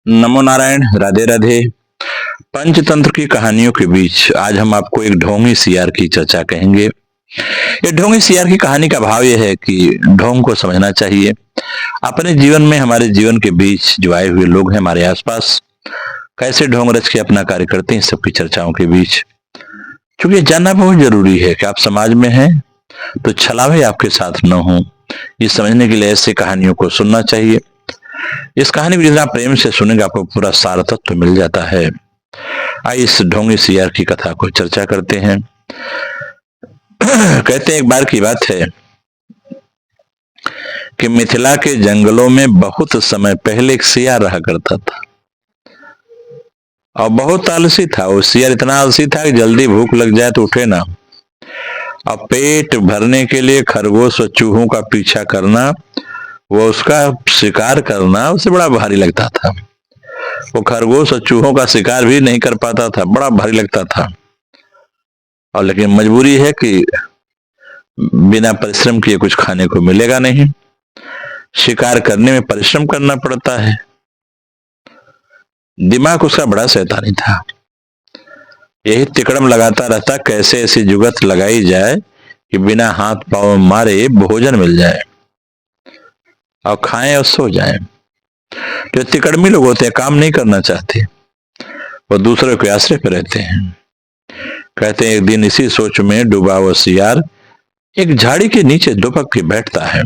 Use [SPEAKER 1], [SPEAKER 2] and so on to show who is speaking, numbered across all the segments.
[SPEAKER 1] नमो नारायण, राधे राधे। पंचतंत्र की कहानियों के बीच आज हम आपको एक ढोंगी सियार की चर्चा कहेंगे। ये ढोंगी सियार की कहानी का भाव यह है कि ढोंग को समझना चाहिए। अपने जीवन में, हमारे जीवन के बीच जो आए हुए लोग हैं हमारे आसपास, कैसे ढोंग रच के अपना कार्य करते हैं, सबकी चर्चाओं के बीच क्योंकि ये जानना बहुत जरूरी है कि आप समाज में हैं तो छलावे आपके साथ न हो। ये समझने के लिए ऐसे कहानियों को सुनना चाहिए। इस कहानी को जितना प्रेम से सुनेंगे आपको पूरा सार तत्व मिल जाता है। आइए इस ढोंगी सियार की कथा को चर्चा करते हैं। कहते हैं एक बार की बात है कि मिथिला के जंगलों में बहुत समय पहले एक सियार रहा करता था और बहुत आलसी था। वो सियार इतना आलसी था कि जल्दी भूख लग जाए तो उठे ना, और पेट भरने के लिए खरगोश और चूहों का पीछा करना, वो उसका शिकार करना उसे बड़ा भारी लगता था। वो खरगोश और चूहों का शिकार भी नहीं कर पाता था, बड़ा भारी लगता था। और लेकिन मजबूरी है कि बिना परिश्रम किए कुछ खाने को मिलेगा नहीं। शिकार करने में परिश्रम करना पड़ता है। दिमाग उसका बड़ा शैतानी था। यही तिकड़म लगाता रहता कैसे ऐसी जुगत लगाई जाए कि बिना हाथ पांव मारे भोजन मिल जाए और खाएं और सो जाएं। जो तिकड़मी लोग होते हैं, काम नहीं करना चाहते, वो दूसरे के आश्रय पर रहते हैं। कहते हैं एक दिन इसी सोच में डूबा हुआ सियार एक झाड़ी के नीचे दुबक के बैठता है।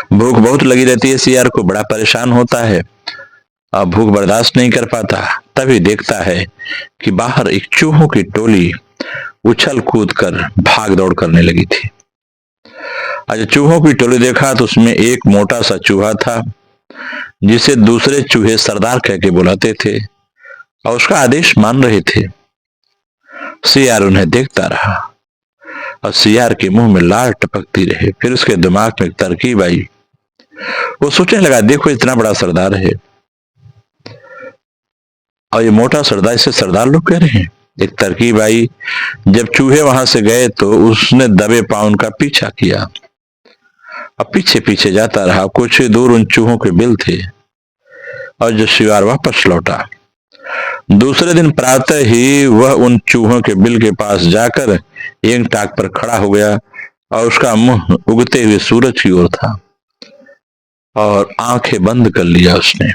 [SPEAKER 1] भूख बहुत लगी रहती है, सियार को बड़ा परेशान होता है और भूख बर्दाश्त नहीं कर पाता। तभी देखता है कि बाहर एक चूहों की टोली उछल कूद कर भाग दौड़ करने लगी थी। आज चूहों की टोली देखा तो उसमें एक मोटा सा चूहा था जिसे दूसरे चूहे सरदार कह के बुलाते थे और उसका आदेश मान रहे थे। सियार उन्हें देखता रहा और सियार के मुंह में लार टपकती रहे। फिर उसके दिमाग में एक तरकीब आई। वो सोचने लगा, देखो इतना बड़ा सरदार है और ये मोटा सरदार, इसे सरदार लोग कह रहे हैं। एक तरकीब आई। जब चूहे वहां से गए तो उसने दबे पांव उनका पीछा किया। अब पीछे पीछे जाता रहा। कुछ ही दूर उन चूहों के बिल थे और जो शिकार वापस लौटा। दूसरे दिन प्रातः ही वह उन चूहों के बिल के पास जाकर एक टाक पर खड़ा हो गया और उसका मुंह उगते हुए सूरज की ओर था और आंखें बंद कर लिया उसने।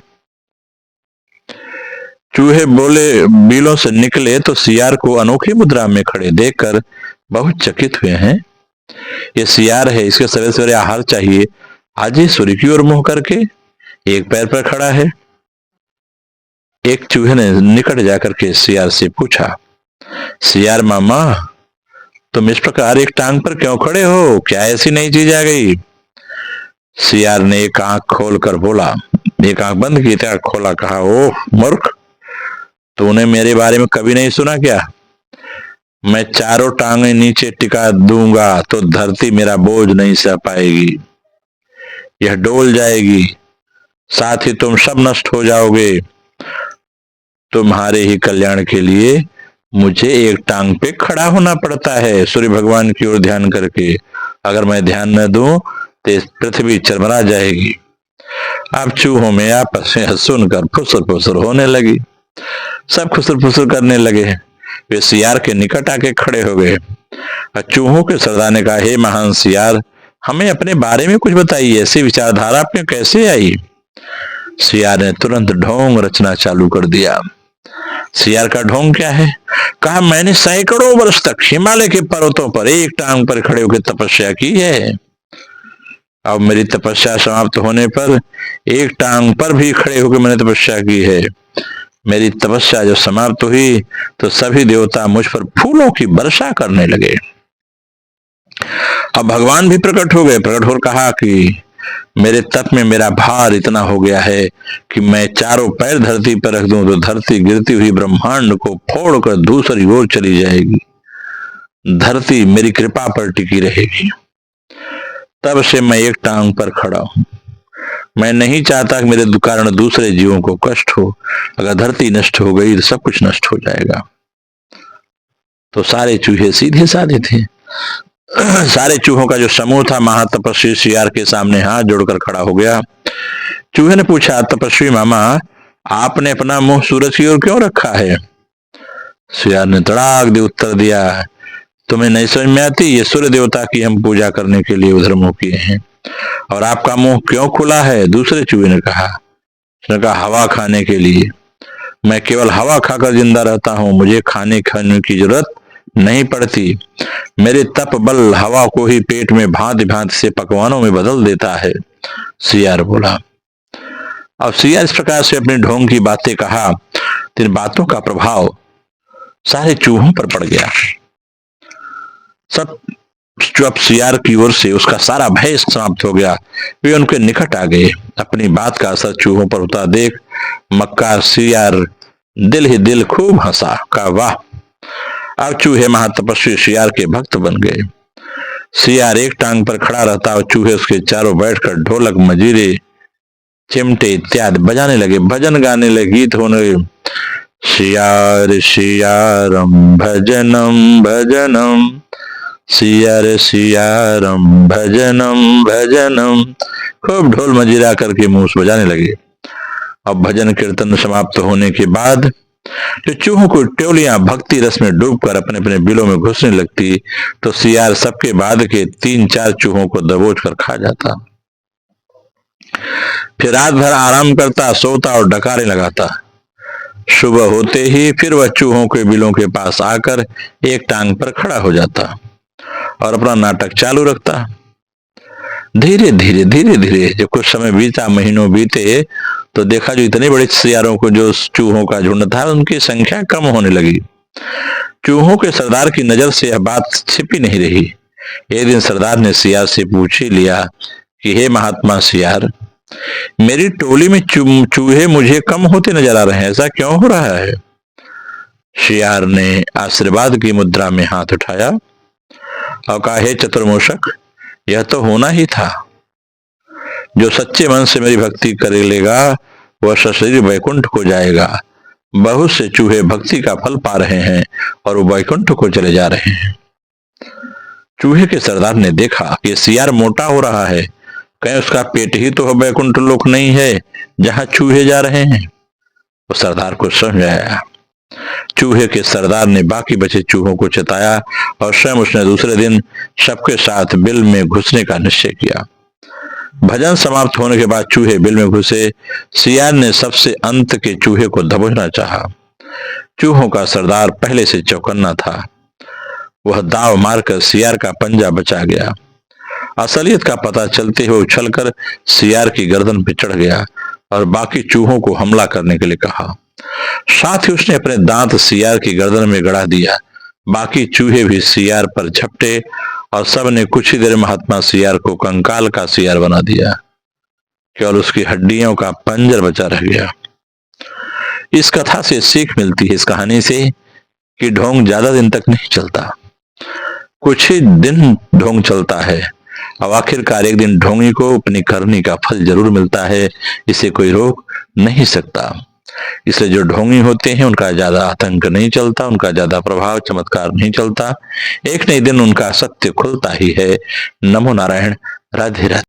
[SPEAKER 1] चूहे बोले बिलों से निकले तो सियार को अनोखी मुद्रा में खड़े देखकर बहुत चकित हुए हैं। ये सियार है, इसके सवेरे सवेरे आहार चाहिए। आज ही सूर्य की ओर मुंह करके एक पैर पर खड़ा है। एक चूहे ने निकट जाकर के सियार से पूछा, सियार मामा, तुम इस प्रकार एक टांग पर क्यों खड़े हो? क्या ऐसी नई चीज आ गई? सियार ने एक आंख खोलकर बोला, एक आंख बंद की थी, खोला, कहा, ओह मूर्ख, तूने मेरे बारे में कभी नहीं सुना क्या? मैं चारों टांगे नीचे टिका दूंगा तो धरती मेरा बोझ नहीं सह पाएगी, यह डोल जाएगी, साथ ही तुम सब नष्ट हो जाओगे। तुम्हारे ही कल्याण के लिए मुझे एक टांग पे खड़ा होना पड़ता है, सूर्य भगवान की ओर ध्यान करके। अगर मैं ध्यान न दूं तो पृथ्वी चरमरा जाएगी। अब चूहों में आपस में सुनकर फुसर फुसर होने लगी। सब खुसर फुसर करने लगे। वे सियार के निकट आके खड़े हो गए। चूहों के सरदार ने कहा, हे महान सियार, हमें अपने बारे में कुछ बताइए, ऐसी विचारधारा आप में कैसे आई? सियार ने तुरंत ढोंग रचना चालू कर दिया। सियार का ढोंग क्या है? कहा, मैंने सैकड़ों वर्ष तक हिमालय के पर्वतों पर एक टांग पर खड़े होकर तपस्या की है। अब मेरी तपस्या समाप्त होने पर एक टांग पर भी खड़े होकर मैंने तपस्या की है। मेरी तपस्या जब समाप्त हुई तो सभी देवता मुझ पर फूलों की वर्षा करने लगे। अब भगवान भी प्रकट हो गए। प्रकट होकर कहा कि मेरे तप में मेरा भार इतना हो गया है कि मैं चारों पैर धरती पर रख दूं तो धरती गिरती हुई ब्रह्मांड को फोड़कर दूसरी ओर चली जाएगी। धरती मेरी कृपा पर टिकी रहेगी। तब से मैं एक टांग पर खड़ा हूं। मैं नहीं चाहता कि मेरे कारण दूसरे जीवों को कष्ट हो। अगर धरती नष्ट हो गई तो सब कुछ नष्ट हो जाएगा। तो सारे चूहे सीधे साधे थे। सारे चूहों का जो समूह था महातपस्वी सियार के सामने हाथ जोड़कर खड़ा हो गया चूहे ने पूछा, तपस्वी मामा, आपने अपना मुंह सूरज की ओर क्यों रखा है? सियार ने तड़ाक दे उत्तर दिया, तुम्हें नहीं समझ में आती? ये सूर्य देवता की हम पूजा करने के लिए उधर मुंह किए हैं। और आपका मुंह क्यों खुला है? दूसरे चूहे ने कहा। उसने कहा, हवा खाने के लिए। मैं केवल हवा खाकर जिंदा रहता हूं, मुझे खाने की जरूरत नहीं पड़ती। मेरे तप बल हवा को ही पेट में भांति भांति से पकवानों में बदल देता है, सियार बोला। अब सियार इस प्रकार से अपनी ढोंग की बातें कहा, इन बातों का प्रभाव सारे चूहों पर पड़ गया। सब जो अब सियार की ओर से उसका सारा भय समाप्त हो गया, वे उनके निकट आ गए। अपनी बात का असर चूहों पर होता देख मक्कार सियार दिल ही दिल खूब हंसा, कहा, वाह, अब चूहे महातपस्वी सियार के भक्त बन गए। सियार एक टांग पर खड़ा रहता और चूहे उसके चारों बैठकर ढोलक, मजीरे, चिमटे इत्यादि बजाने लगे, भजन गाने लगे, गीत होने लगे। सियार सियारम भजनम भजनम, सियार सियारम भजनम भजनम, खूब ढोल मजीरा करके मुंह बजाने लगे। अब भजन कीर्तन समाप्त होने के बाद जो चूहों को टोलियां भक्ति रस में डूबकर अपने अपने बिलों में घुसने लगती, तो सियार सबके बाद के 3-4 चूहों को दबोच कर खा जाता। फिर रात भर आराम करता, सोता और डकारे लगाता। सुबह होते ही फिर वह चूहों के बिलों के पास आकर एक टांग पर खड़ा हो जाता और अपना नाटक चालू रखता। धीरे धीरे जब कुछ समय बीता, महीनों बीते, तो देखा जो इतने बड़े सियारों को जो चूहों का झुंड था, उनकी संख्या कम होने लगी। चूहों के सरदार की नजर से यह बात छिपी नहीं रही। एक दिन सरदार ने सियार से पूछ ही लिया कि हे महात्मा सियार, मेरी टोली में चूहे मुझे कम होते नजर आ रहे हैं, ऐसा क्यों हो रहा है? सियार ने आशीर्वाद की मुद्रा में हाथ उठाया और कहा, हे चतुर्मूषक, यह तो होना ही था। जो सच्चे मन से मेरी भक्ति कर लेगा वह सशरीर वैकुंठ को जाएगा। बहुत से चूहे भक्ति का फल पा रहे हैं और वो वैकुंठ को चले जा रहे हैं। चूहे के सरदार ने देखा कि सियार मोटा हो रहा है, कहीं उसका पेट ही तो वैकुंठ लोक नहीं है जहां चूहे जा रहे हैं। वो सरदार को समझ आया। चूहे के सरदार ने बाकी बचे चूहों को चिताया और स्वयं उसने दूसरे दिन सबके साथ बिल में घुसने का निश्चय किया। भजन समाप्त होने के बाद चूहे बिल में घुसे। सियार ने सबसे अंत के चूहे को दबोचना चाहा। चूहों का सरदार पहले से चौकन्ना था। वह दाव मारकर सियार का पंजा बचा गया। असलियत का पता चलते हुए उछलकर सियार की गर्दन पर चढ़ गया और बाकी चूहों को हमला करने के लिए कहा। साथ ही उसने अपने दांत सियार की गर्दन में गड़ा दिया। बाकी चूहे भी सियार पर झपटे और सब ने कुछ ही देर महात्मा सियार को कंकाल का सियार बना दिया। केवल उसकी हड्डियों का पंजर बचा रह गया। इस कथा से सीख मिलती है, इस कहानी से, कि ढोंग ज्यादा दिन तक नहीं चलता, कुछ ही दिन ढोंग चलता है। अब आखिरकार एक दिन ढोंगी को अपनी करनी का फल जरूर मिलता है, इसे कोई रोक नहीं सकता। इसलिए जो ढोंगी होते हैं उनका ज्यादा आतंक नहीं चलता, उनका ज्यादा प्रभाव चमत्कार नहीं चलता। एक न एक दिन उनका सत्य खुलता ही है। नमो नारायण। राधे राधे।